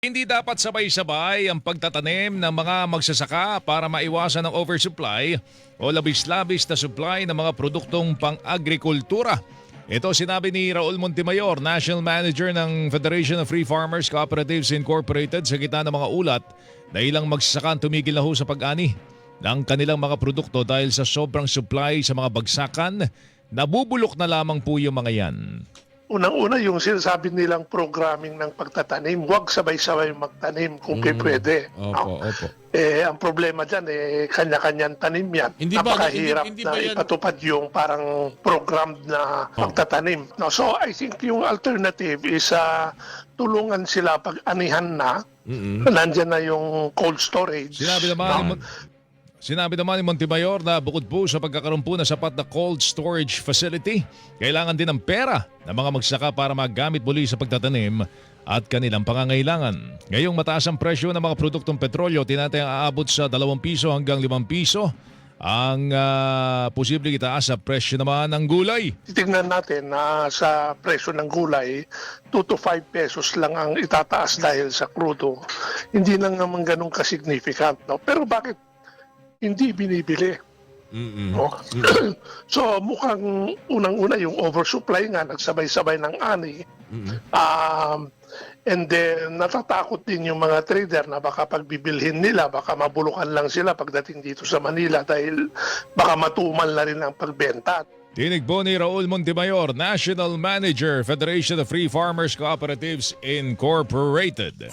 Hindi dapat sabay-sabay ang pagtatanim ng mga magsasaka para maiwasan ang oversupply o labis-labis na supply ng mga produktong pang-agrikultura. Ito sinabi ni Raul Montemayor, National Manager ng Federation of Free Farmers Cooperatives Incorporated sa gitna ng mga ulat na ilang magsasaka ang tumigil na ho sa pag-ani ng kanilang mga produkto dahil sa sobrang supply sa mga bagsakan. Nabubulok na lamang po yung mga yan. Unang-una yung sinasabi nilang programming ng pagtatanim, huwag sabay-sabay magtanim kung pwede. Opo, opo. Ang problema dyan, kanya-kanyang tanim yan. Hindi ba- Napakahirap hindi na ba yan- ipatupad yung parang program na pagtatanim. No, so I think yung alternative is tulungan sila pag anihan na, nandyan na yung cold storage. Sinabi naman ni Montemayor na bukod po sa pagkakaroon po na sapat na cold storage facility, kailangan din ng pera ng mga magsaka para magamit muli sa pagtatanim at kanilang pangangailangan. Ngayong mataas ang presyo ng mga produktong petrolyo, tinatayang aabot sa 2 piso hanggang 5 piso ang posibleng itaas sa presyo naman ng gulay. Titingnan natin na sa presyo ng gulay, 2 to 5 pesos lang ang itataas dahil sa crudo. Hindi lang naman ganun ka-significant. No? Pero bakit hindi binibili? No? So mukhang unang-una yung oversupply nga, nagsabay-sabay ng ani. And then natatakot din yung mga trader na baka pagbibilhin nila, baka mabulukan lang sila pagdating dito sa Manila dahil baka matumal na rin ang pagbenta. Tinig po ni Raul Montemayor, National Manager, Federation of Free Farmers Cooperatives Incorporated.